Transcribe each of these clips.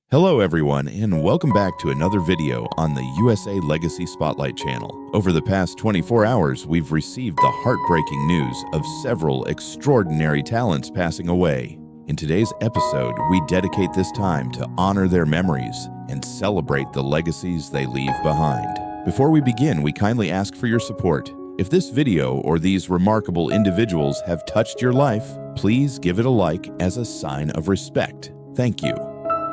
Hello everyone, and welcome back to another video on the USA Legacy Spotlight channel. Over the past 24 hours, we've received the heartbreaking news of several extraordinary talents passing away. In today's episode, we dedicate this time to honor their memories and celebrate the legacies they leave behind. Before we begin, we kindly ask for your support. If this video or these remarkable individuals have touched your life, please give it a like as a sign of respect. Thank you.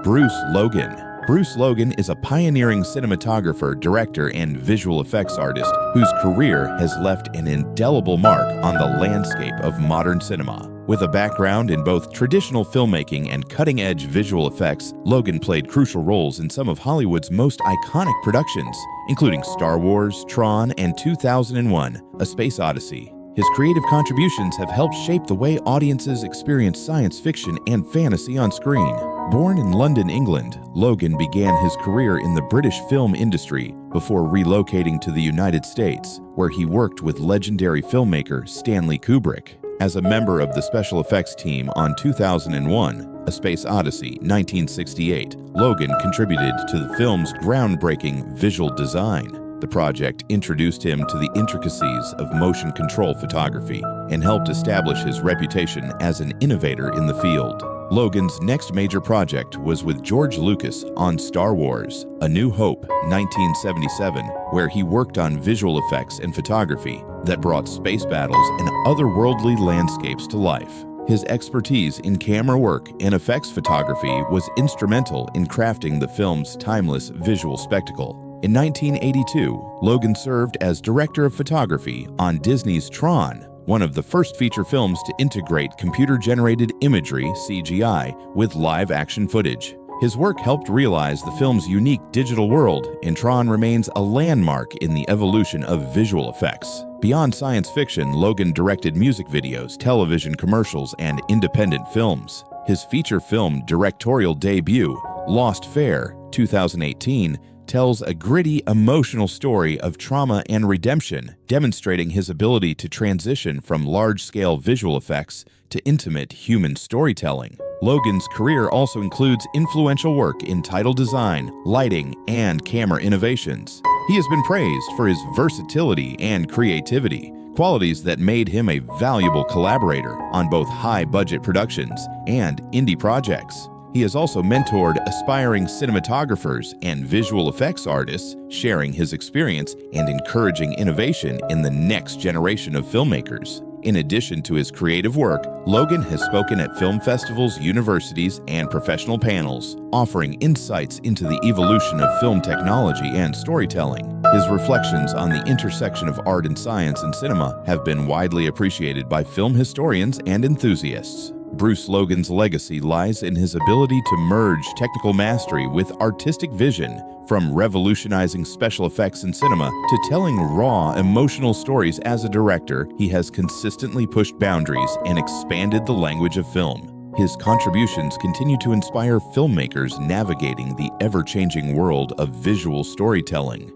Bruce Logan. Bruce Logan is a pioneering cinematographer, director, and visual effects artist whose career has left an indelible mark on the landscape of modern cinema. With a background in both traditional filmmaking and cutting-edge visual effects, Logan played crucial roles in some of Hollywood's most iconic productions, including Star Wars, Tron, and 2001: A Space Odyssey. His creative contributions have helped shape the way audiences experience science fiction and fantasy on screen. Born in London, England, Logan began his career in the British film industry before relocating to the United States, where he worked with legendary filmmaker Stanley Kubrick. As a member of the special effects team on 2001: A Space Odyssey, 1968, Logan contributed to the film's groundbreaking visual design. The project introduced him to the intricacies of motion control photography and helped establish his reputation as an innovator in the field. Logan's next major project was with George Lucas on Star Wars: A New Hope, 1977, where he worked on visual effects and photography that brought space battles and otherworldly landscapes to life. His expertise in camera work and effects photography was instrumental in crafting the film's timeless visual spectacle. In 1982, Logan served as director of photography on Disney's Tron, one of the first feature films to integrate computer-generated imagery, CGI, with live-action footage. His work helped realize the film's unique digital world, and Tron remains a landmark in the evolution of visual effects. Beyond science fiction, Logan directed music videos, television commercials, and independent films. His feature film directorial debut, Lost Fair, 2018, tells a gritty, emotional story of trauma and redemption, demonstrating his ability to transition from large-scale visual effects to intimate human storytelling. Logan's career also includes influential work in title design, lighting, and camera innovations. He has been praised for his versatility and creativity, qualities that made him a valuable collaborator on both high-budget productions and indie projects. He has also mentored aspiring cinematographers and visual effects artists, sharing his experience and encouraging innovation in the next generation of filmmakers. In addition to his creative work, Logan has spoken at film festivals, universities, and professional panels, offering insights into the evolution of film technology and storytelling. His reflections on the intersection of art and science in cinema have been widely appreciated by film historians and enthusiasts. Bruce Logan's legacy lies in his ability to merge technical mastery with artistic vision, from revolutionizing special effects in cinema to telling raw, emotional stories. As a director, he has consistently pushed boundaries and expanded the language of film. His contributions continue to inspire filmmakers navigating the ever-changing world of visual storytelling.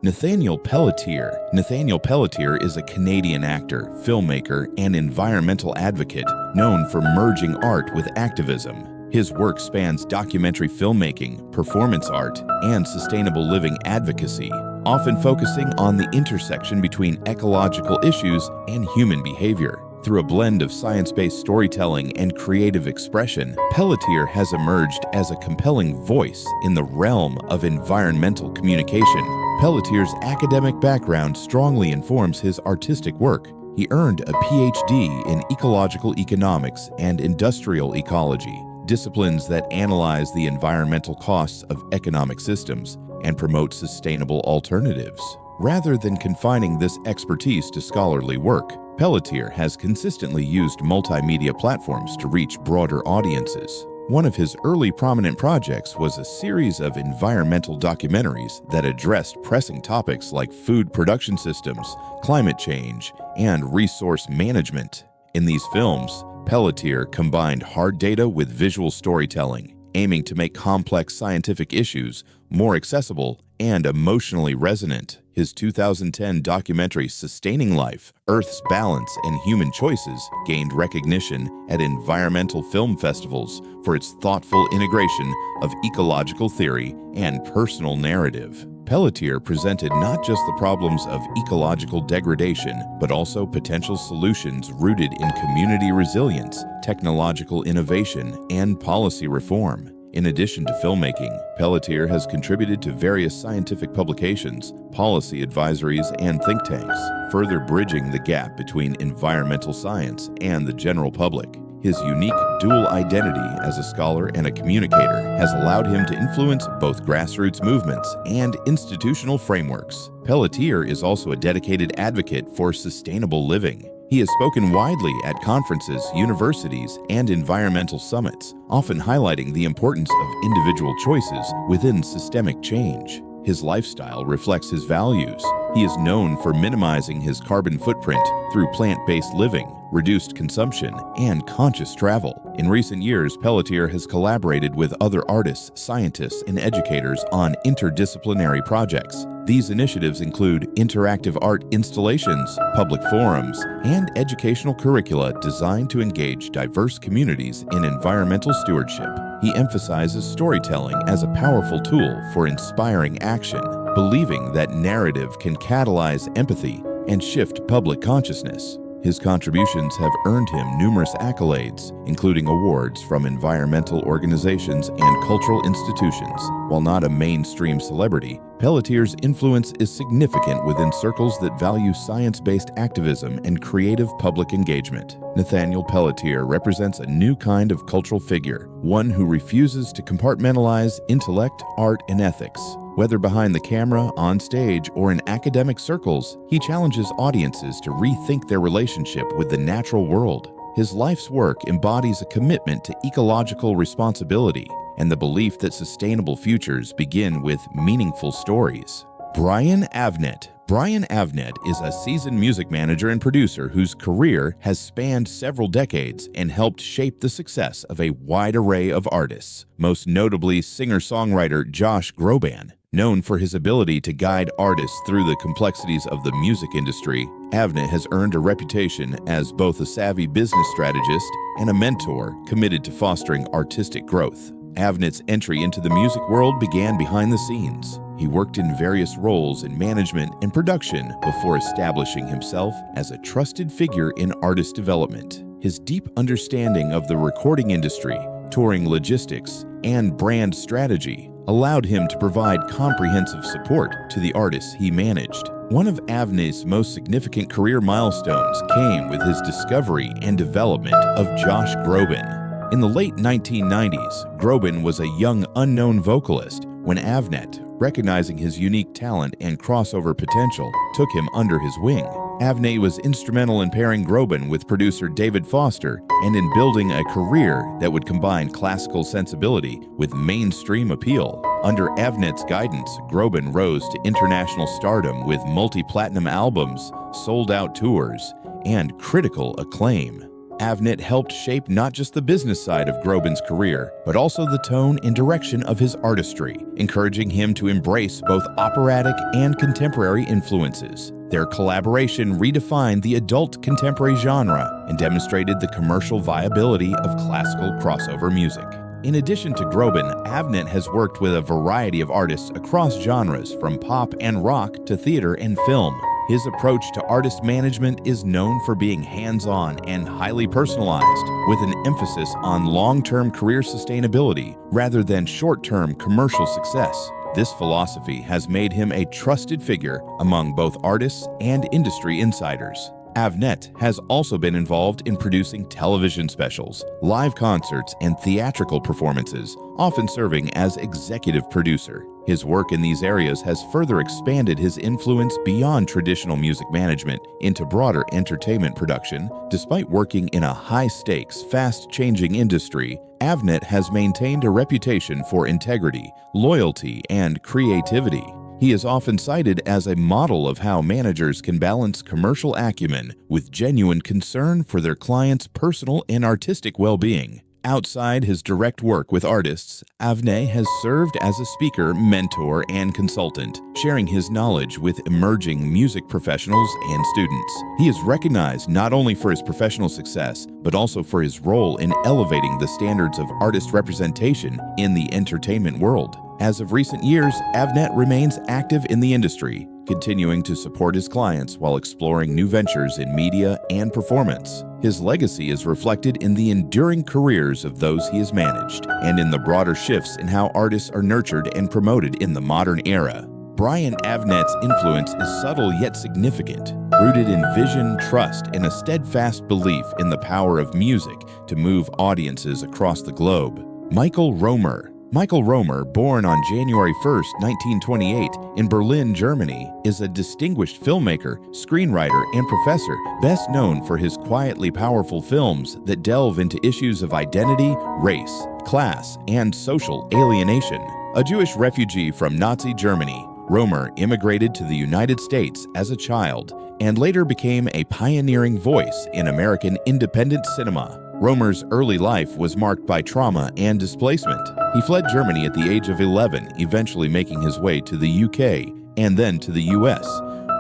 Nathaniel Pelletier. Nathaniel Pelletier is a Canadian actor, filmmaker, and environmental advocate known for merging art with activism. His work spans documentary filmmaking, performance art, and sustainable living advocacy, often focusing on the intersection between ecological issues and human behavior. Through a blend of science-based storytelling and creative expression, Pelletier has emerged as a compelling voice in the realm of environmental communication. Pelletier's academic background strongly informs his artistic work. He earned a PhD in ecological economics and industrial ecology, disciplines that analyze the environmental costs of economic systems and promote sustainable alternatives. Rather than confining this expertise to scholarly work, Pelletier has consistently used multimedia platforms to reach broader audiences. One of his early prominent projects was a series of environmental documentaries that addressed pressing topics like food production systems, climate change, and resource management. In these films, Pelletier combined hard data with visual storytelling, aiming to make complex scientific issues more accessible and emotionally resonant. His 2010 documentary Sustaining Life, Earth's Balance and Human Choices gained recognition at environmental film festivals for its thoughtful integration of ecological theory and personal narrative. Pelletier presented not just the problems of ecological degradation, but also potential solutions rooted in community resilience, technological innovation, and policy reform. In addition to filmmaking, Pelletier has contributed to various scientific publications, policy advisories, and think tanks, further bridging the gap between environmental science and the general public. His unique dual identity as a scholar and a communicator has allowed him to influence both grassroots movements and institutional frameworks. Pelletier is also a dedicated advocate for sustainable living. He has spoken widely at conferences, universities, and environmental summits, often highlighting the importance of individual choices within systemic change. His lifestyle reflects his values. He is known for minimizing his carbon footprint through plant-based living, reduced consumption, and conscious travel. In recent years, Pelletier has collaborated with other artists, scientists, and educators on interdisciplinary projects. These initiatives include interactive art installations, public forums, and educational curricula designed to engage diverse communities in environmental stewardship. He emphasizes storytelling as a powerful tool for inspiring action, believing that narrative can catalyze empathy and shift public consciousness. His contributions have earned him numerous accolades, including awards from environmental organizations and cultural institutions. While not a mainstream celebrity, Pelletier's influence is significant within circles that value science-based activism and creative public engagement. Nathaniel Pelletier represents a new kind of cultural figure, one who refuses to compartmentalize intellect, art, and ethics. Whether behind the camera, on stage, or in academic circles, he challenges audiences to rethink their relationship with the natural world. His life's work embodies a commitment to ecological responsibility and the belief that sustainable futures begin with meaningful stories. Brian Avnet. Brian Avnet is a seasoned music manager and producer whose career has spanned several decades and helped shape the success of a wide array of artists, most notably singer-songwriter Josh Groban. Known for his ability to guide artists through the complexities of the music industry, Avnet has earned a reputation as both a savvy business strategist and a mentor committed to fostering artistic growth. Avnet's entry into the music world began behind the scenes. He worked in various roles in management and production before establishing himself as a trusted figure in artist development. His deep understanding of the recording industry, touring logistics, and brand strategy allowed him to provide comprehensive support to the artists he managed. One of Avnet's most significant career milestones came with his discovery and development of Josh Groban. In the late 1990s, Groban was a young unknown vocalist when Avnet, recognizing his unique talent and crossover potential, took him under his wing. Avnet was instrumental in pairing Groban with producer David Foster and in building a career that would combine classical sensibility with mainstream appeal. Under Avnet's guidance, Groban rose to international stardom with multi-platinum albums, sold-out tours, and critical acclaim. Avnet helped shape not just the business side of Groban's career, but also the tone and direction of his artistry, encouraging him to embrace both operatic and contemporary influences. Their collaboration redefined the adult contemporary genre and demonstrated the commercial viability of classical crossover music. In addition to Groban, Avnet has worked with a variety of artists across genres, from pop and rock to theater and film. His approach to artist management is known for being hands-on and highly personalized, with an emphasis on long-term career sustainability rather than short-term commercial success. This philosophy has made him a trusted figure among both artists and industry insiders. Avnet has also been involved in producing television specials, live concerts, and theatrical performances, often serving as executive producer. His work in these areas has further expanded his influence beyond traditional music management into broader entertainment production. Despite working in a high-stakes, fast-changing industry, Avnet has maintained a reputation for integrity, loyalty, and creativity. He is often cited as a model of how managers can balance commercial acumen with genuine concern for their clients' personal and artistic well-being. Outside his direct work with artists, Avnet has served as a speaker, mentor, and consultant, sharing his knowledge with emerging music professionals and students. He is recognized not only for his professional success, but also for his role in elevating the standards of artist representation in the entertainment world. As of recent years, Avnet remains active in the industry, continuing to support his clients while exploring new ventures in media and performance. His legacy is reflected in the enduring careers of those he has managed, and in the broader shifts in how artists are nurtured and promoted in the modern era. Brian Avnet's influence is subtle yet significant, rooted in vision, trust, and a steadfast belief in the power of music to move audiences across the globe. Michael Romer. Michael Romer, born on January 1, 1928, in Berlin, Germany, is a distinguished filmmaker, screenwriter, and professor, best known for his quietly powerful films that delve into issues of identity, race, class, and social alienation. A Jewish refugee from Nazi Germany, Romer immigrated to the United States as a child and later became a pioneering voice in American independent cinema. Romer's early life was marked by trauma and displacement. He fled Germany at the age of 11, eventually making his way to the UK and then to the US,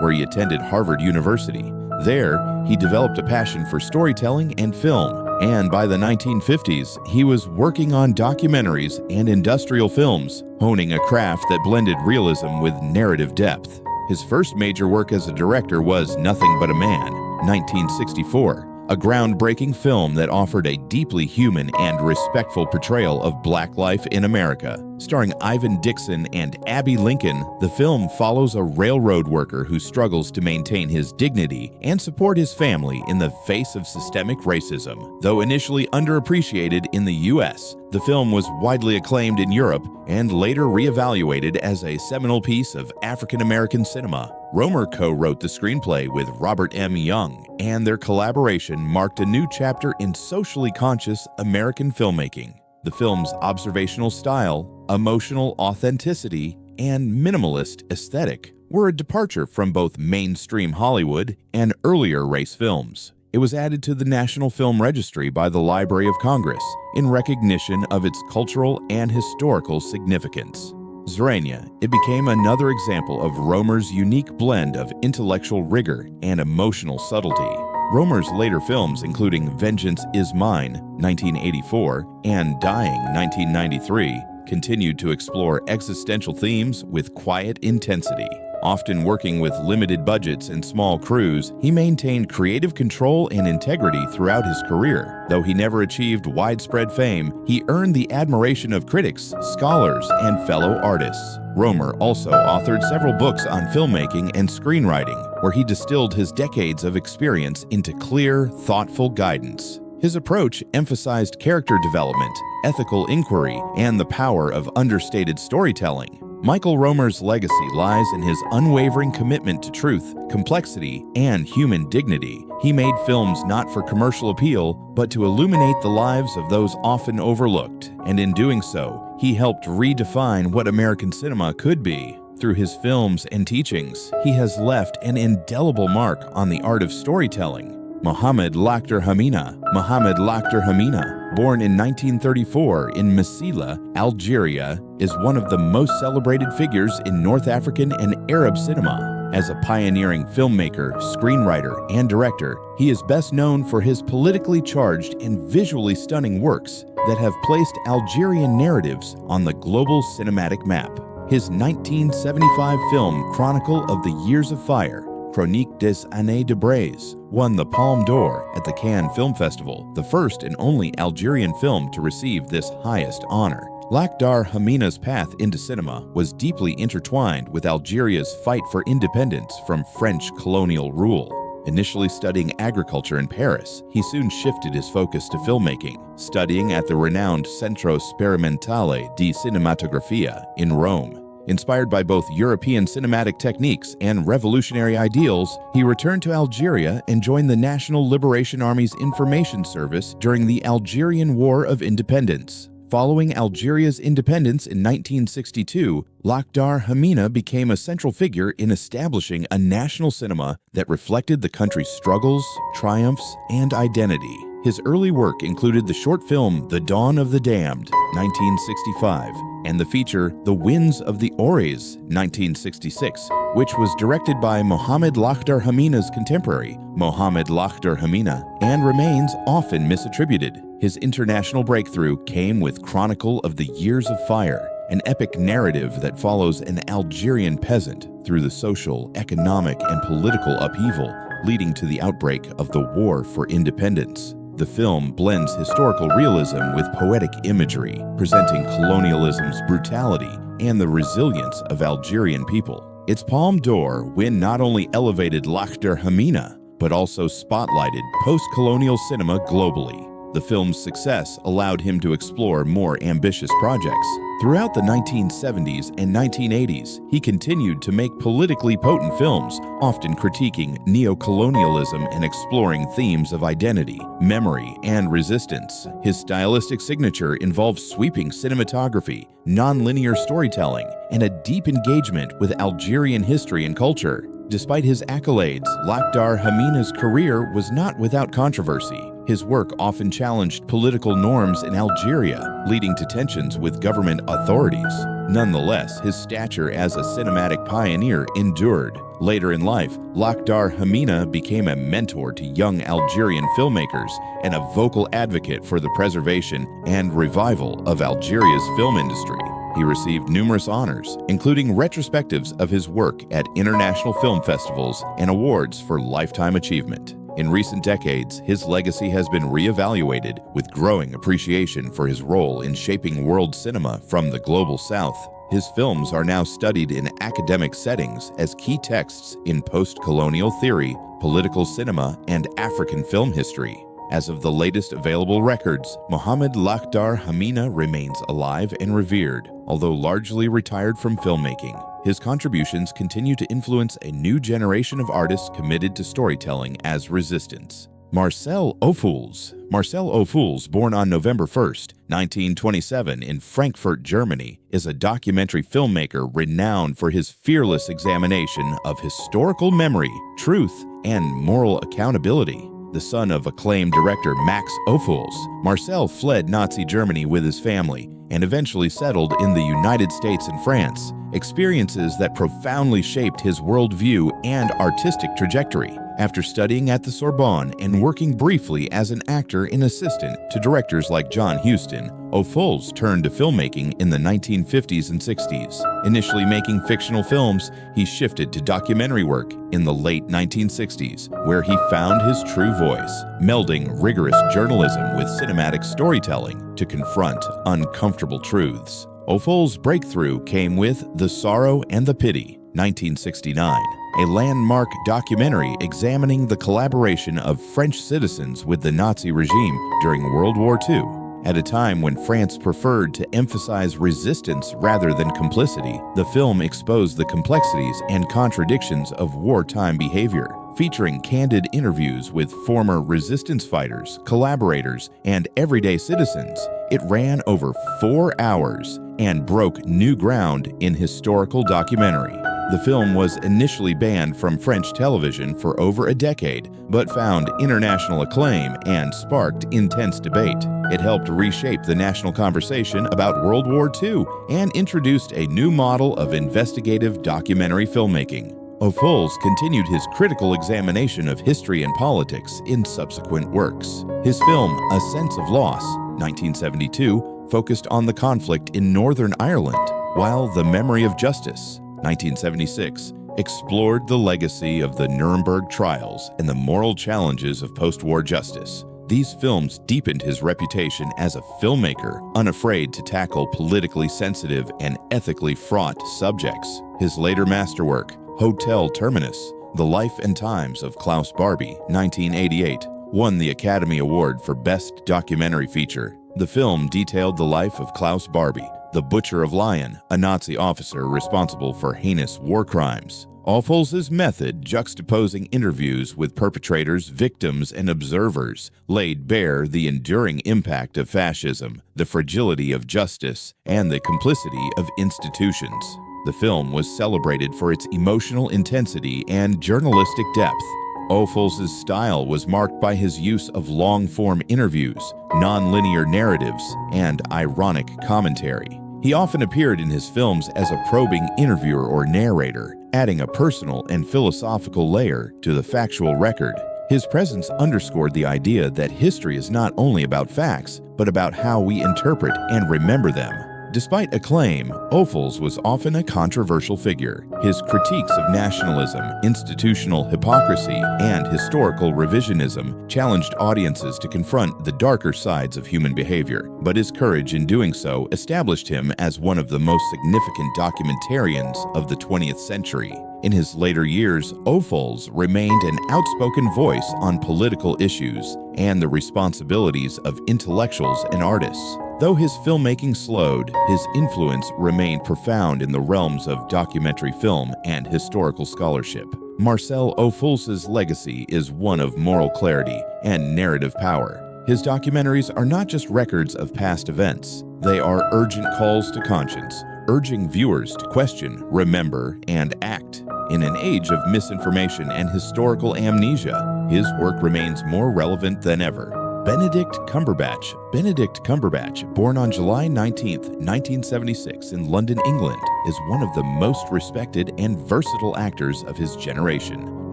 where he attended Harvard University. There, he developed a passion for storytelling and film, and by the 1950s, he was working on documentaries and industrial films, honing a craft that blended realism with narrative depth. His first major work as a director was Nothing But a Man, 1964. A groundbreaking film that offered a deeply human and respectful portrayal of Black life in America. Starring Ivan Dixon and Abby Lincoln, the film follows a railroad worker who struggles to maintain his dignity and support his family in the face of systemic racism. Though initially underappreciated in the U.S., the film was widely acclaimed in Europe and later reevaluated as a seminal piece of African-American cinema. Romer co-wrote the screenplay with Robert M. Young, and their collaboration marked a new chapter in socially conscious American filmmaking. The film's observational style, emotional authenticity, and minimalist aesthetic were a departure from both mainstream Hollywood and earlier race films. It was added to the National Film Registry by the Library of Congress in recognition of its cultural and historical significance. Zrania, it became another example of Romer's unique blend of intellectual rigor and emotional subtlety. Romer's later films, including Vengeance Is Mine, 1984, and Dying, 1993, continued to explore existential themes with quiet intensity. Often working with limited budgets and small crews, he maintained creative control and integrity throughout his career. Though he never achieved widespread fame, he earned the admiration of critics, scholars, and fellow artists. Romer also authored several books on filmmaking and screenwriting, where he distilled his decades of experience into clear, thoughtful guidance. His approach emphasized character development, ethical inquiry, and the power of understated storytelling. Michael Romer's legacy lies in his unwavering commitment to truth, complexity, and human dignity. He made films not for commercial appeal, but to illuminate the lives of those often overlooked, and in doing so, he helped redefine what American cinema could be. Through his films and teachings, he has left an indelible mark on the art of storytelling. Mohamed Lakhdar Hamina. Mohamed Lakhdar Hamina, born in 1934 in Massila, Algeria, is one of the most celebrated figures in North African and Arab cinema. As a pioneering filmmaker, screenwriter, and director, he is best known for his politically charged and visually stunning works that have placed Algerian narratives on the global cinematic map. His 1975 film Chronicle of the Years of Fire, Chronique des Années de Braise, won the Palme d'Or at the Cannes Film Festival, the first and only Algerian film to receive this highest honor. Lakhdar Hamina's path into cinema was deeply intertwined with Algeria's fight for independence from French colonial rule. Initially studying agriculture in Paris, he soon shifted his focus to filmmaking, studying at the renowned Centro Sperimentale di Cinematografia in Rome. Inspired by both European cinematic techniques and revolutionary ideals, he returned to Algeria and joined the National Liberation Army's information service during the Algerian War of Independence. Following Algeria's independence in 1962, Lakhdar Hamina became a central figure in establishing a national cinema that reflected the country's struggles, triumphs, and identity. His early work included the short film The Dawn of the Damned, 1965, and the feature The Winds of the Ores, 1966, which was directed by Mohammed Lakhdar Hamina's contemporary, Mohammed Lakhdar Hamina, and remains often misattributed. His international breakthrough came with Chronicle of the Years of Fire, an epic narrative that follows an Algerian peasant through the social, economic, and political upheaval leading to the outbreak of the War for Independence. The film blends historical realism with poetic imagery, presenting colonialism's brutality and the resilience of Algerian people. Its Palme d'Or win not only elevated Lakhdar Hamina, but also spotlighted post-colonial cinema globally. The film's success allowed him to explore more ambitious projects. Throughout the 1970s and 1980s, he continued to make politically potent films, often critiquing neo-colonialism and exploring themes of identity, memory, and resistance. His stylistic signature involves sweeping cinematography, non-linear storytelling, and a deep engagement with Algerian history and culture. Despite his accolades, Lakhdar Hamina's career was not without controversy. His work often challenged political norms in Algeria, leading to tensions with government authorities. Nonetheless, his stature as a cinematic pioneer endured. Later in life, Lakhdar Hamina became a mentor to young Algerian filmmakers and a vocal advocate for the preservation and revival of Algeria's film industry. He received numerous honors, including retrospectives of his work at international film festivals and awards for lifetime achievement. In recent decades, his legacy has been re-evaluated with growing appreciation for his role in shaping world cinema from the global south. His films are now studied in academic settings as key texts in post-colonial theory, political cinema, and African film history. As of the latest available records, Mohammed Lakhdar Hamina remains alive and revered, although largely retired from filmmaking. His contributions continue to influence a new generation of artists committed to storytelling as resistance. Marcel Ophuls. Marcel Ophuls, born on November 1, 1927 in Frankfurt, Germany, is a documentary filmmaker renowned for his fearless examination of historical memory, truth, and moral accountability. The son of acclaimed director Max Ophuls, Marcel fled Nazi Germany with his family and eventually settled in the United States and France, experiences that profoundly shaped his worldview and artistic trajectory. After studying at the Sorbonne and working briefly as an actor and assistant to directors like John Huston, Ophuls turned to filmmaking in the 1950s and 60s. Initially making fictional films, he shifted to documentary work in the late 1960s, where he found his true voice, melding rigorous journalism with cinematic storytelling to confront uncomfortable truths. Ophuls' breakthrough came with The Sorrow and the Pity, 1969, a landmark documentary examining the collaboration of French citizens with the Nazi regime during World War II. At a time when France preferred to emphasize resistance rather than complicity, the film exposed the complexities and contradictions of wartime behavior, featuring candid interviews with former resistance fighters, collaborators, and everyday citizens. It ran over 4 hours and broke new ground in historical documentary. The film was initially banned from French television for over a decade, but found international acclaim and sparked intense debate. It helped reshape the national conversation about World War II and introduced a new model of investigative documentary filmmaking. Ophuls continued his critical examination of history and politics in subsequent works. His film, A Sense of Loss, 1972, focused on the conflict in Northern Ireland, while The Memory of Justice, 1976, explored the legacy of the Nuremberg trials and the moral challenges of post-war justice. These films deepened his reputation as a filmmaker, unafraid to tackle politically sensitive and ethically fraught subjects. His later masterwork, Hotel Terminus, The Life and Times of Klaus Barbie, 1988, won the Academy Award for Best Documentary Feature. The film detailed the life of Klaus Barbie, the Butcher of Lyon, a Nazi officer responsible for heinous war crimes. Ophuls' method, juxtaposing interviews with perpetrators, victims, and observers, laid bare the enduring impact of fascism, the fragility of justice, and the complicity of institutions. The film was celebrated for its emotional intensity and journalistic depth. Ophuls' style was marked by his use of long-form interviews, non-linear narratives, and ironic commentary. He often appeared in his films as a probing interviewer or narrator, adding a personal and philosophical layer to the factual record. His presence underscored the idea that history is not only about facts, but about how we interpret and remember them. Despite acclaim, Ophuls was often a controversial figure. His critiques of nationalism, institutional hypocrisy, and historical revisionism challenged audiences to confront the darker sides of human behavior, but his courage in doing so established him as one of the most significant documentarians of the 20th century. In his later years, Ophuls remained an outspoken voice on political issues and the responsibilities of intellectuals and artists. Though his filmmaking slowed, his influence remained profound in the realms of documentary film and historical scholarship. Marcel Ophuls' legacy is one of moral clarity and narrative power. His documentaries are not just records of past events, they are urgent calls to conscience, urging viewers to question, remember, and act. In an age of misinformation and historical amnesia, his work remains more relevant than ever. Benedict Cumberbatch. Benedict Cumberbatch, born on July 19, 1976 in London, England, is one of the most respected and versatile actors of his generation.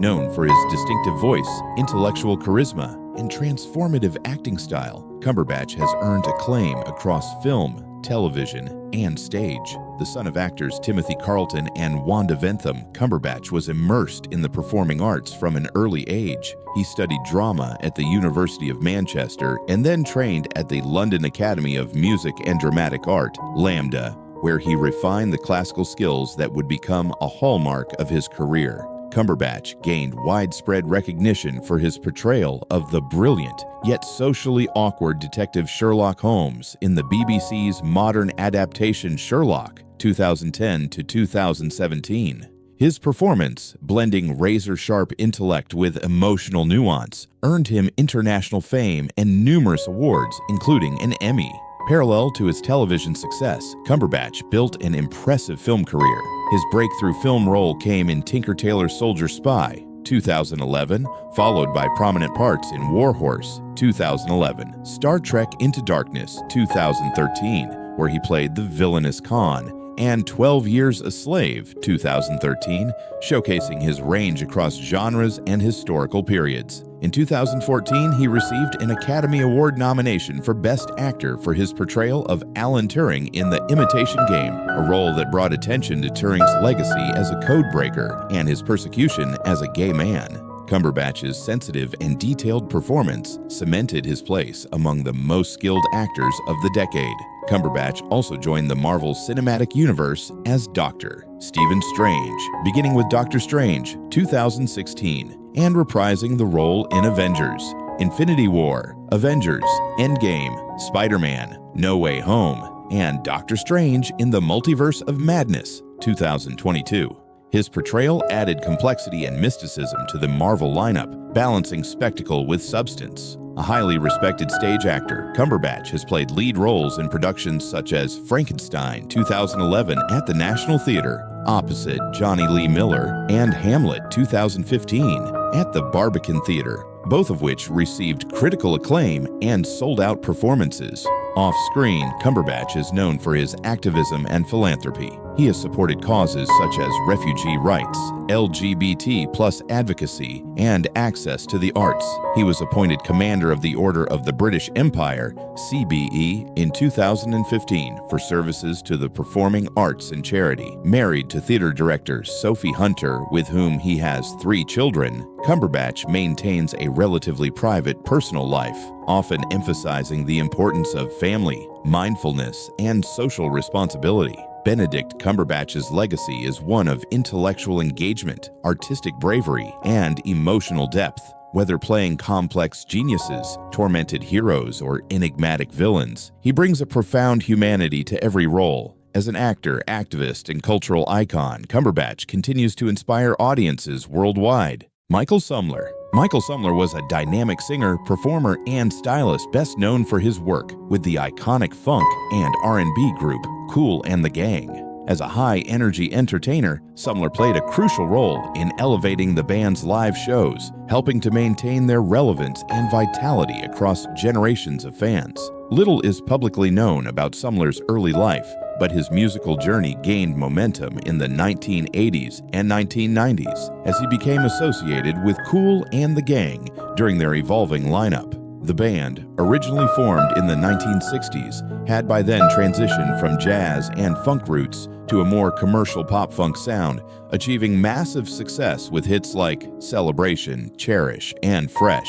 Known for his distinctive voice, intellectual charisma, and transformative acting style, Cumberbatch has earned acclaim across film, television, and stage. The son of actors Timothy Carlton and Wanda Ventham, Cumberbatch was immersed in the performing arts from an early age. He studied drama at the University of Manchester and then trained at the London Academy of Music and Dramatic Art, LAMDA, where he refined the classical skills that would become a hallmark of his career. Cumberbatch gained widespread recognition for his portrayal of the brilliant, yet socially awkward detective Sherlock Holmes in the BBC's modern adaptation Sherlock, 2010 to 2017. His performance, blending razor-sharp intellect with emotional nuance, earned him international fame and numerous awards, including an Emmy. Parallel to his television success, Cumberbatch built an impressive film career. His breakthrough film role came in Tinker Tailor Soldier Spy, 2011, followed by prominent parts in War Horse, 2011, Star Trek Into Darkness, 2013, where he played the villainous Khan, and 12 Years a Slave, 2013, showcasing his range across genres and historical periods. In 2014, he received an Academy Award nomination for Best Actor for his portrayal of Alan Turing in The Imitation Game, a role that brought attention to Turing's legacy as a codebreaker and his persecution as a gay man. Cumberbatch's sensitive and detailed performance cemented his place among the most skilled actors of the decade. Cumberbatch also joined the Marvel Cinematic Universe as Dr. Stephen Strange, beginning with Doctor Strange, 2016, and reprising the role in Avengers, Infinity War, Avengers, Endgame, Spider-Man, No Way Home, and Doctor Strange in the Multiverse of Madness, 2022. His portrayal added complexity and mysticism to the Marvel lineup, balancing spectacle with substance. A highly respected stage actor, Cumberbatch has played lead roles in productions such as Frankenstein 2011 at the National Theatre, opposite Johnny Lee Miller, and Hamlet 2015 at the Barbican Theatre, both of which received critical acclaim and sold-out performances. Off-screen, Cumberbatch is known for his activism and philanthropy. He has supported causes such as refugee rights, LGBT+ advocacy, and access to the arts. He was appointed Commander of the Order of the British Empire, CBE, in 2015 for services to the performing arts and charity. Married to theater director Sophie Hunter, with whom he has 3 children, Cumberbatch maintains a relatively private personal life, often emphasizing the importance of family, mindfulness, and social responsibility. Benedict Cumberbatch's legacy is one of intellectual engagement, artistic bravery, and emotional depth. Whether playing complex geniuses, tormented heroes, or enigmatic villains, he brings a profound humanity to every role. As an actor, activist, and cultural icon, Cumberbatch continues to inspire audiences worldwide. Michael Sumler. Michael Sumler was a dynamic singer, performer, and stylist best known for his work with the iconic funk and R&B group Kool and the Gang. As a high-energy entertainer, Sumler played a crucial role in elevating the band's live shows, helping to maintain their relevance and vitality across generations of fans. Little is publicly known about Sumler's early life, but his musical journey gained momentum in the 1980s and 1990s as he became associated with Kool and the Gang during their evolving lineup. The band, originally formed in the 1960s, had by then transitioned from jazz and funk roots to a more commercial pop-funk sound, achieving massive success with hits like Celebration, Cherish, and Fresh.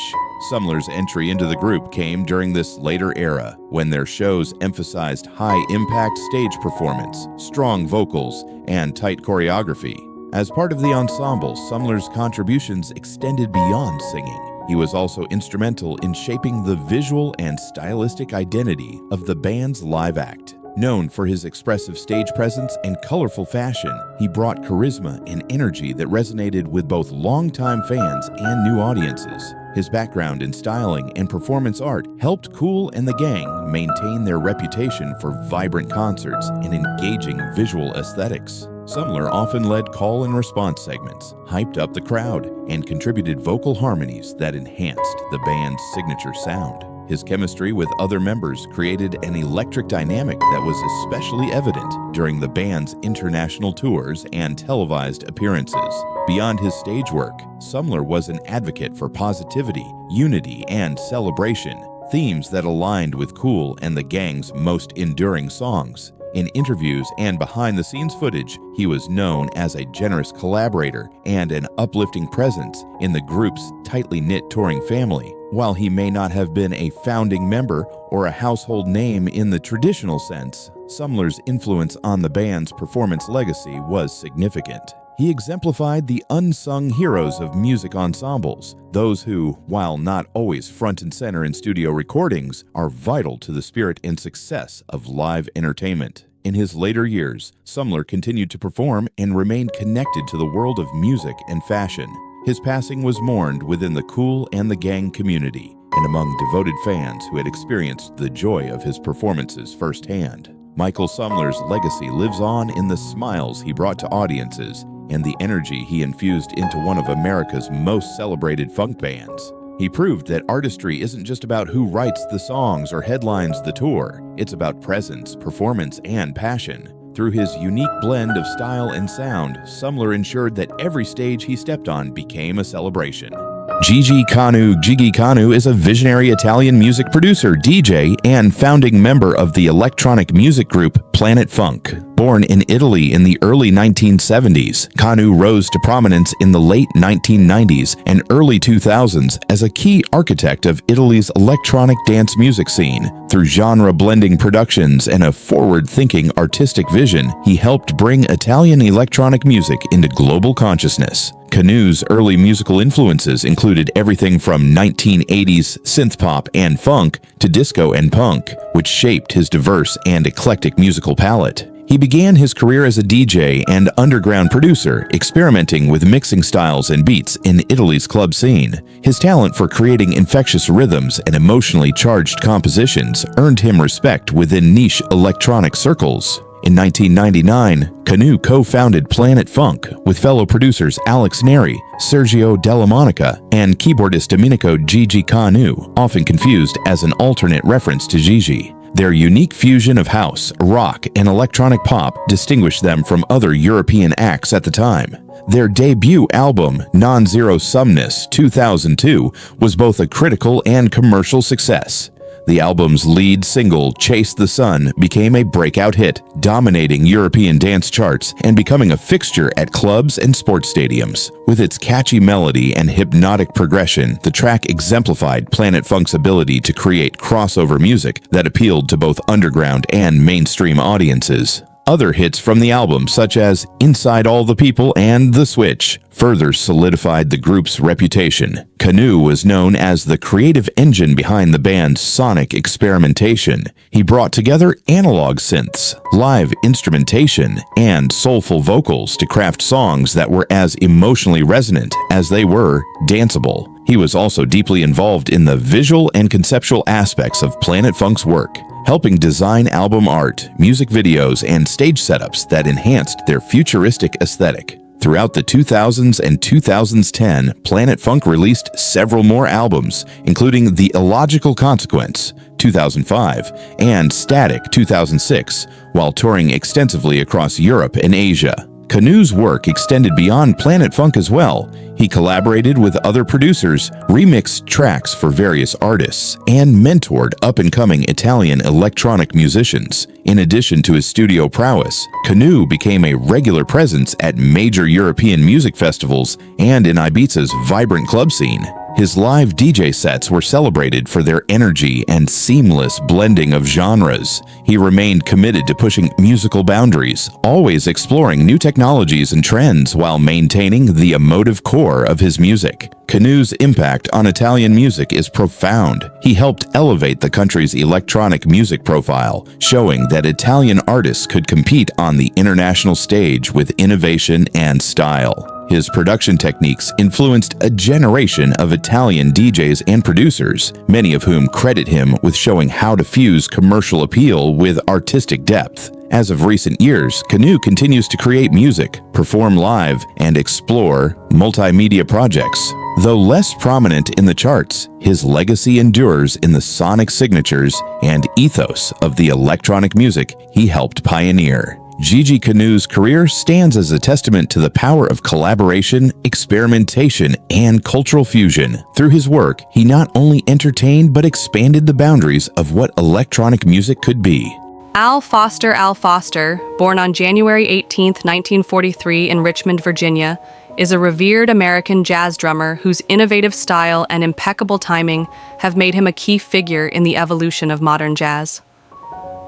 Sumler's entry into the group came during this later era, when their shows emphasized high-impact stage performance, strong vocals, and tight choreography. As part of the ensemble, Sumler's contributions extended beyond singing. He was also instrumental in shaping the visual and stylistic identity of the band's live act. Known for his expressive stage presence and colorful fashion, he brought charisma and energy that resonated with both longtime fans and new audiences. His background in styling and performance art helped Kool and the Gang maintain their reputation for vibrant concerts and engaging visual aesthetics. Sumler often led call and response segments, hyped up the crowd, and contributed vocal harmonies that enhanced the band's signature sound. His chemistry with other members created an electric dynamic that was especially evident during the band's international tours and televised appearances. Beyond his stage work, Sumler was an advocate for positivity, unity, and celebration, themes that aligned with Kool and the Gang's most enduring songs. In interviews and behind-the-scenes footage, he was known as a generous collaborator and an uplifting presence in the group's tightly knit touring family. While he may not have been a founding member or a household name in the traditional sense, Sumler's influence on the band's performance legacy was significant. He exemplified the unsung heroes of music ensembles, those who, while not always front and center in studio recordings, are vital to the spirit and success of live entertainment. In his later years, Sumler continued to perform and remained connected to the world of music and fashion. His passing was mourned within the Kool and the Gang community and among devoted fans who had experienced the joy of his performances firsthand. Michael Sumler's legacy lives on in the smiles he brought to audiences and the energy he infused into one of America's most celebrated funk bands. He proved that artistry isn't just about who writes the songs or headlines the tour. It's about presence, performance, and passion. Through his unique blend of style and sound, Sumler ensured that every stage he stepped on became a celebration. Gigi Canu is a visionary Italian music producer, DJ, and founding member of the electronic music group Planet Funk. Born in Italy in the early 1970s, Canu rose to prominence in the late 1990s and early 2000s as a key architect of Italy's electronic dance music scene. Through genre-blending productions and a forward-thinking artistic vision, he helped bring Italian electronic music into global consciousness. Canu's early musical influences included everything from 1980s synth-pop and funk to disco and punk, which shaped his diverse and eclectic musical palette. He began his career as a DJ and underground producer, experimenting with mixing styles and beats in Italy's club scene. His talent for creating infectious rhythms and emotionally charged compositions earned him respect within niche electronic circles. In 1999, Canu co-founded Planet Funk with fellow producers Alex Neri, Sergio Della Monica, and keyboardist Domenico Gigi Canu, often confused as an alternate reference to Gigi. Their unique fusion of house, rock, and electronic pop distinguished them from other European acts at the time. Their debut album, Non-Zero Sumness 2002, was both a critical and commercial success. The album's lead single, Chase the Sun, became a breakout hit, dominating European dance charts and becoming a fixture at clubs and sports stadiums. With its catchy melody and hypnotic progression, the track exemplified Planet Funk's ability to create crossover music that appealed to both underground and mainstream audiences. Other hits from the album, such as Inside All the People and The Switch, further solidified the group's reputation. Canu was known as the creative engine behind the band's sonic experimentation. He brought together analog synths, live instrumentation, and soulful vocals to craft songs that were as emotionally resonant as they were danceable. He was also deeply involved in the visual and conceptual aspects of Planet Funk's work, helping design album art, music videos, and stage setups that enhanced their futuristic aesthetic. Throughout the 2000s and 2010, Planet Funk released several more albums, including The Illogical Consequence, 2005, and Static, 2006, while touring extensively across Europe and Asia. Canu's work extended beyond Planet Funk as well. He collaborated with other producers, remixed tracks for various artists, and mentored up-and-coming Italian electronic musicians. In addition to his studio prowess, Canu became a regular presence at major European music festivals and in Ibiza's vibrant club scene. His live DJ sets were celebrated for their energy and seamless blending of genres. He remained committed to pushing musical boundaries, always exploring new technologies and trends while maintaining the emotive core of his music. Canu's impact on Italian music is profound. He helped elevate the country's electronic music profile, showing that Italian artists could compete on the international stage with innovation and style. His production techniques influenced a generation of Italian DJs and producers, many of whom credit him with showing how to fuse commercial appeal with artistic depth. As of recent years, Canu continues to create music, perform live, and explore multimedia projects. Though less prominent in the charts, his legacy endures in the sonic signatures and ethos of the electronic music he helped pioneer. Gigi Canu's career stands as a testament to the power of collaboration, experimentation, and cultural fusion. Through his work, he not only entertained but expanded the boundaries of what electronic music could be. Al Foster, born on January 18, 1943 in Richmond, Virginia, is a revered American jazz drummer whose innovative style and impeccable timing have made him a key figure in the evolution of modern jazz.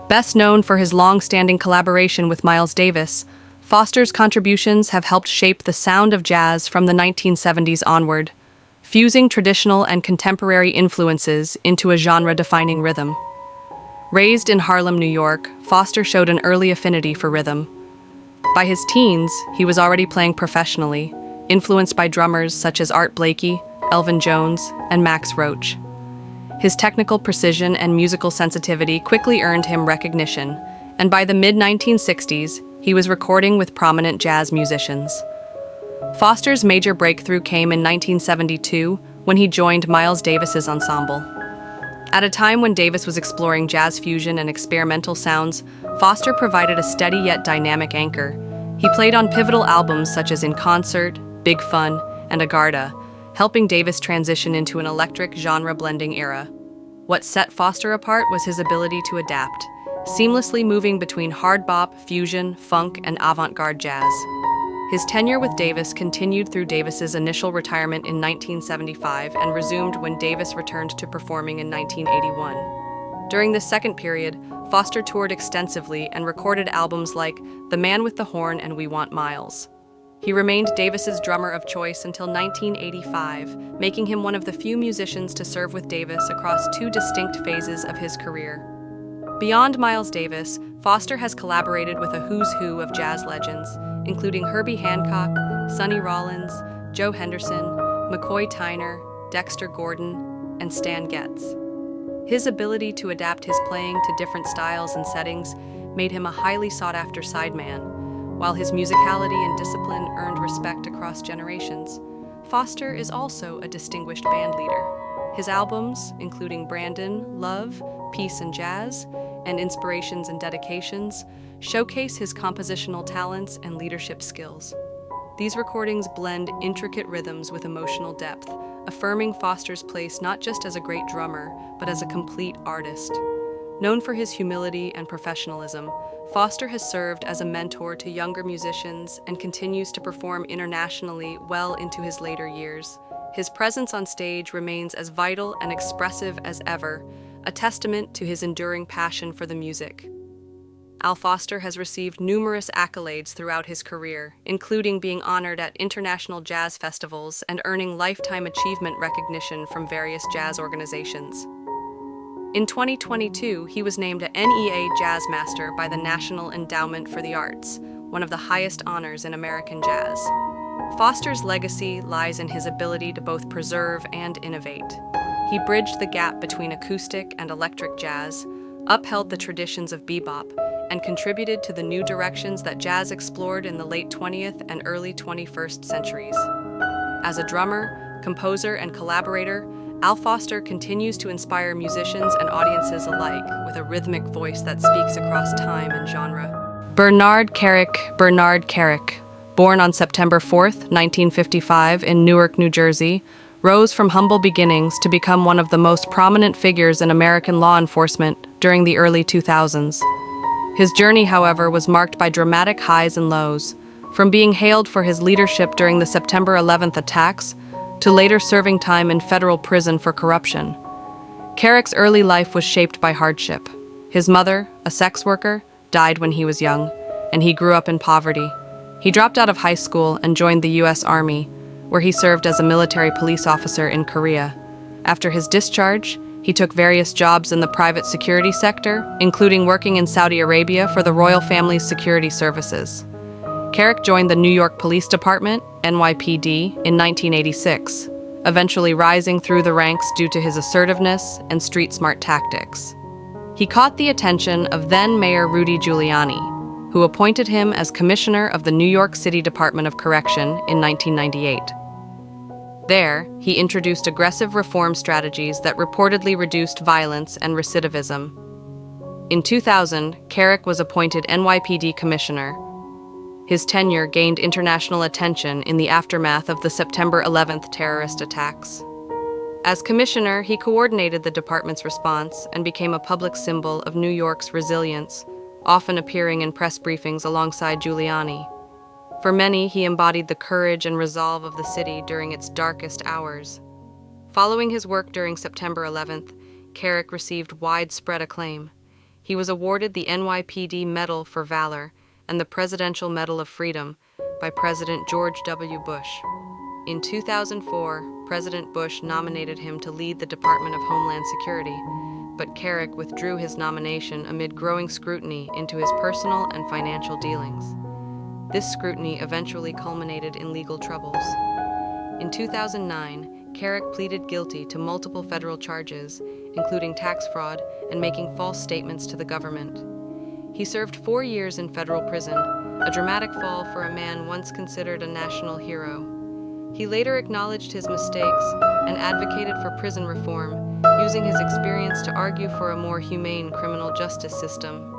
Best known for his long-standing collaboration with Miles Davis, Foster's contributions have helped shape the sound of jazz from the 1970s onward, fusing traditional and contemporary influences into a genre-defining rhythm. Raised in Harlem, New York, Foster showed an early affinity for rhythm. By his teens, he was already playing professionally, influenced by drummers such as Art Blakey, Elvin Jones, and Max Roach. His technical precision and musical sensitivity quickly earned him recognition, and by the mid-1960s, he was recording with prominent jazz musicians. Foster's major breakthrough came in 1972 when he joined Miles Davis's ensemble. At a time when Davis was exploring jazz fusion and experimental sounds, Foster provided a steady yet dynamic anchor. He played on pivotal albums such as In Concert, Big Fun, and Agartha, helping Davis transition into an electric genre-blending era. What set Foster apart was his ability to adapt, seamlessly moving between hard bop, fusion, funk, and avant-garde jazz. His tenure with Davis continued through Davis's initial retirement in 1975 and resumed when Davis returned to performing in 1981. During this second period, Foster toured extensively and recorded albums like The Man with the Horn and We Want Miles. He remained Davis's drummer of choice until 1985, making him one of the few musicians to serve with Davis across two distinct phases of his career. Beyond Miles Davis, Foster has collaborated with a who's who of jazz legends, including Herbie Hancock, Sonny Rollins, Joe Henderson, McCoy Tyner, Dexter Gordon, and Stan Getz. His ability to adapt his playing to different styles and settings made him a highly sought-after sideman, while his musicality and discipline earned respect across generations. Foster is also a distinguished bandleader. His albums, including Brandon, Love, Peace and Jazz, and Inspirations and Dedications, showcase his compositional talents and leadership skills. These recordings blend intricate rhythms with emotional depth, affirming Foster's place not just as a great drummer, but as a complete artist. Known for his humility and professionalism, Foster has served as a mentor to younger musicians and continues to perform internationally well into his later years. His presence on stage remains as vital and expressive as ever, a testament to his enduring passion for the music. Al Foster has received numerous accolades throughout his career, including being honored at international jazz festivals and earning lifetime achievement recognition from various jazz organizations. In 2022, he was named a NEA Jazz Master by the National Endowment for the Arts, one of the highest honors in American jazz. Foster's legacy lies in his ability to both preserve and innovate. He bridged the gap between acoustic and electric jazz, upheld the traditions of bebop, and contributed to the new directions that jazz explored in the late 20th and early 21st centuries. As a drummer, composer, and collaborator, Al Foster continues to inspire musicians and audiences alike with a rhythmic voice that speaks across time and genre. Bernard Kerik, born on September 4th, 1955 in Newark, New Jersey, rose from humble beginnings to become one of the most prominent figures in American law enforcement during the early 2000s. His journey, however, was marked by dramatic highs and lows, from being hailed for his leadership during the September 11th attacks to later serving time in federal prison for corruption. Kerik's early life was shaped by hardship. His mother, a sex worker, died when he was young, and he grew up in poverty. He dropped out of high school and joined the U.S. Army, where he served as a military police officer in Korea. After his discharge, he took various jobs in the private security sector, including working in Saudi Arabia for the royal family's security services. Kerik joined the New York Police Department, NYPD, in 1986, eventually rising through the ranks due to his assertiveness and street-smart tactics. He caught the attention of then-Mayor Rudy Giuliani, who appointed him as Commissioner of the New York City Department of Correction in 1998. There, he introduced aggressive reform strategies that reportedly reduced violence and recidivism. In 2000, Kerik was appointed NYPD Commissioner. His tenure gained international attention in the aftermath of the September 11th terrorist attacks. As commissioner, he coordinated the department's response and became a public symbol of New York's resilience, often appearing in press briefings alongside Giuliani. For many, he embodied the courage and resolve of the city during its darkest hours. Following his work during September 11th, Kerik received widespread acclaim. He was awarded the NYPD Medal for Valor and the Presidential Medal of Freedom by President George W. Bush. In 2004, President Bush nominated him to lead the Department of Homeland Security, but Kerik withdrew his nomination amid growing scrutiny into his personal and financial dealings. This scrutiny eventually culminated in legal troubles. In 2009, Kerik pleaded guilty to multiple federal charges, including tax fraud and making false statements to the government. He served 4 years in federal prison, a dramatic fall for a man once considered a national hero. He later acknowledged his mistakes and advocated for prison reform, using his experience to argue for a more humane criminal justice system.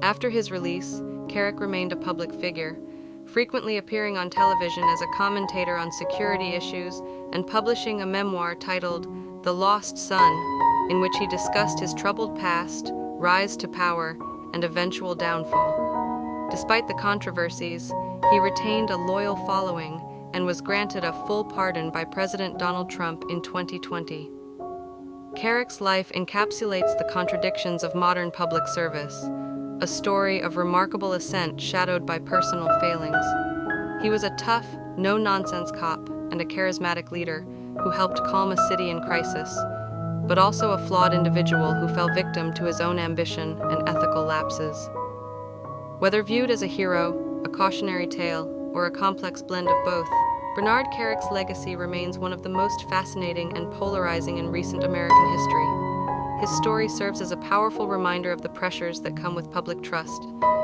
After his release, Kerik remained a public figure, frequently appearing on television as a commentator on security issues and publishing a memoir titled The Lost Son, in which he discussed his troubled past, rise to power, and eventual downfall. Despite the controversies, he retained a loyal following and was granted a full pardon by President Donald Trump in 2020. Kerik's life encapsulates the contradictions of modern public service, a story of remarkable ascent shadowed by personal failings. He was a tough, no-nonsense cop and a charismatic leader who helped calm a city in crisis, but also a flawed individual who fell victim to his own ambition and ethical lapses. Whether viewed as a hero, a cautionary tale, or a complex blend of both, Bernard Kerik's legacy remains one of the most fascinating and polarizing in recent American history. His story serves as a powerful reminder of the pressures that come with public trust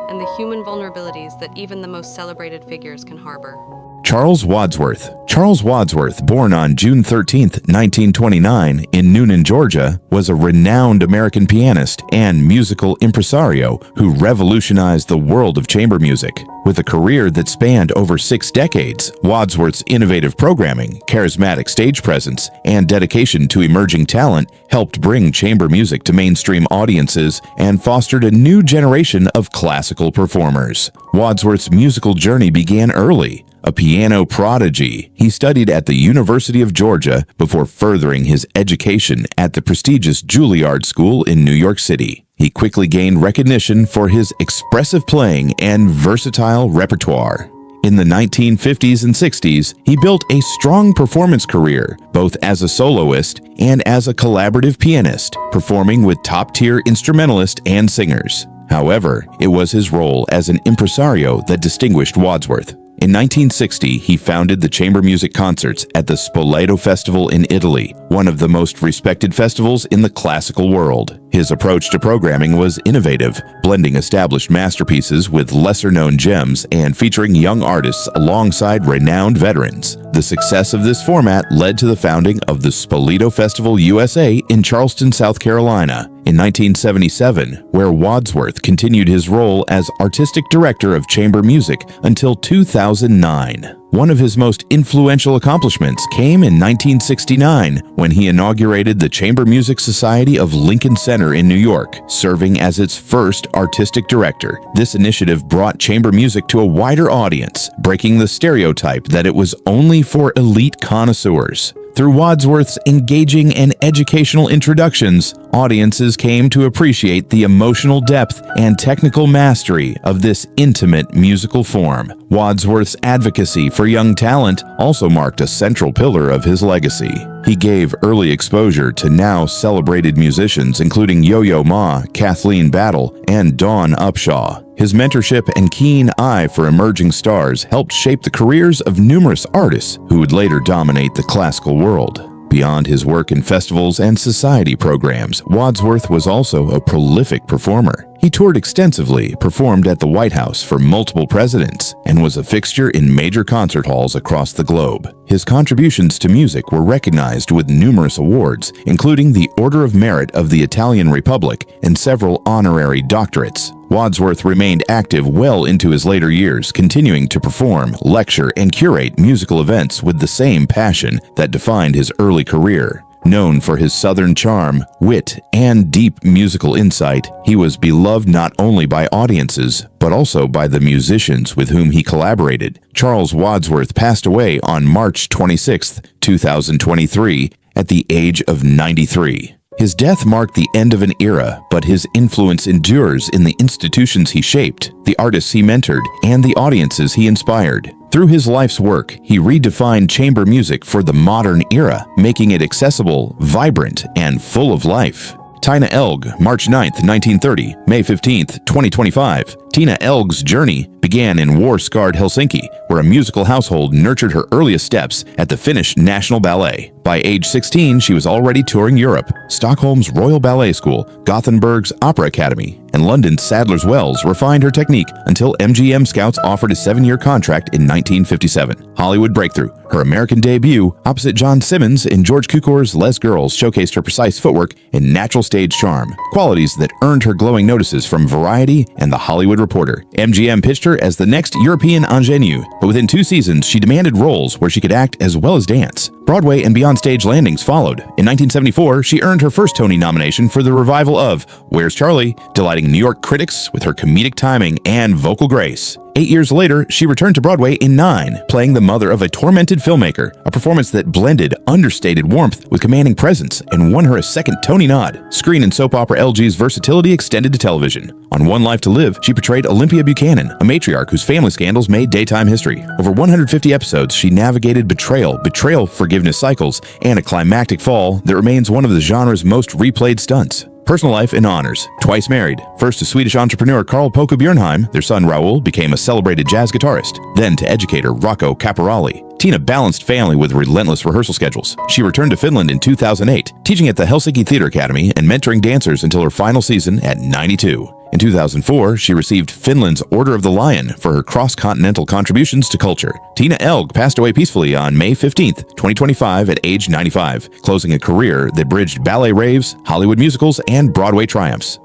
and the human vulnerabilities that even the most celebrated figures can harbor. Charles Wadsworth. Charles Wadsworth, born on June 13, 1929, in Noonan, Georgia, was a renowned American pianist and musical impresario who revolutionized the world of chamber music. With a career that spanned over 6 decades, Wadsworth's innovative programming, charismatic stage presence, and dedication to emerging talent helped bring chamber music to mainstream audiences and fostered a new generation of classical performers. Wadsworth's musical journey began early. A piano prodigy, he studied at the University of Georgia before furthering his education at the prestigious Juilliard School in New York City. He quickly gained recognition for his expressive playing and versatile repertoire. In the 1950s and 60s, he built a strong performance career, both as a soloist and as a collaborative pianist, performing with top-tier instrumentalists and singers. However, it was his role as an impresario that distinguished Wadsworth. In 1960, he founded the chamber music concerts at the Spoleto Festival in Italy, one of the most respected festivals in the classical world. His approach to programming was innovative, blending established masterpieces with lesser-known gems and featuring young artists alongside renowned veterans. The success of this format led to the founding of the Spoleto Festival USA in Charleston, South Carolina, in 1977, where Wadsworth continued his role as artistic director of chamber music until 2009. One of his most influential accomplishments came in 1969 when he inaugurated the Chamber Music Society of Lincoln Center in New York, serving as its first artistic director. This initiative brought chamber music to a wider audience, breaking the stereotype that it was only for elite connoisseurs. Through Wadsworth's engaging and educational introductions, audiences came to appreciate the emotional depth and technical mastery of this intimate musical form. Wadsworth's advocacy for young talent also marked a central pillar of his legacy. He gave early exposure to now celebrated musicians including Yo-Yo Ma, Kathleen Battle, and Dawn Upshaw. His mentorship and keen eye for emerging stars helped shape the careers of numerous artists who would later dominate the classical world. Beyond his work in festivals and society programs, Wadsworth was also a prolific performer. He toured extensively, performed at the White House for multiple presidents, and was a fixture in major concert halls across the globe. His contributions to music were recognized with numerous awards, including the Order of Merit of the Italian Republic and several honorary doctorates. Wadsworth remained active well into his later years, continuing to perform, lecture, and curate musical events with the same passion that defined his early career. Known for his Southern charm, wit, and deep musical insight, he was beloved not only by audiences, but also by the musicians with whom he collaborated. Charles Wadsworth passed away on March 26, 2023, at the age of 93. His death marked the end of an era, but his influence endures in the institutions he shaped, the artists he mentored, and the audiences he inspired. Through his life's work, he redefined chamber music for the modern era, making it accessible, vibrant, and full of life. Tina Elg, March 9, 1930, May 15, 2025. Tina Elg's journey began in war-scarred Helsinki, where a musical household nurtured her earliest steps at the Finnish National Ballet. By age 16, she was already touring Europe. Stockholm's Royal Ballet School, Gothenburg's Opera Academy, and London's Sadler's Wells refined her technique until MGM Scouts offered a 7-year contract in 1957. Hollywood breakthrough. Her American debut, opposite John Simmons in George Cukor's Les Girls, showcased her precise footwork and natural stage charm, qualities that earned her glowing notices from Variety and The Hollywood Reporter. MGM pitched her as the next European ingenue, but within 2 seasons, she demanded roles where she could act as well as dance. Broadway and beyond stage landings followed. In 1974, she earned her first Tony nomination for the revival of Where's Charlie?, delighting New York critics with her comedic timing and vocal grace. 8 years later, she returned to Broadway in 9, playing the mother of a tormented filmmaker, a performance that blended understated warmth with commanding presence and won her a second Tony nod. Screen and soap opera LG's versatility extended to television. On One Life to Live, she portrayed Olympia Buchanan, a matriarch whose family scandals made daytime history. Over 150 episodes, she navigated betrayal forgiveness cycles, and a climactic fall that remains one of the genre's most replayed stunts. Personal life and honors. Twice married. First to Swedish entrepreneur Carl Poca Bjornheim, their son Raoul became a celebrated jazz guitarist. Then to educator Rocco Caporali. Tina balanced family with relentless rehearsal schedules. She returned to Finland in 2008, teaching at the Helsinki Theatre Academy and mentoring dancers until her final season at 92. In 2004, she received Finland's Order of the Lion for her cross-continental contributions to culture. Tina Elg passed away peacefully on May 15, 2025 at age 95, closing a career that bridged ballet raves, Hollywood musicals, and Broadway triumphs.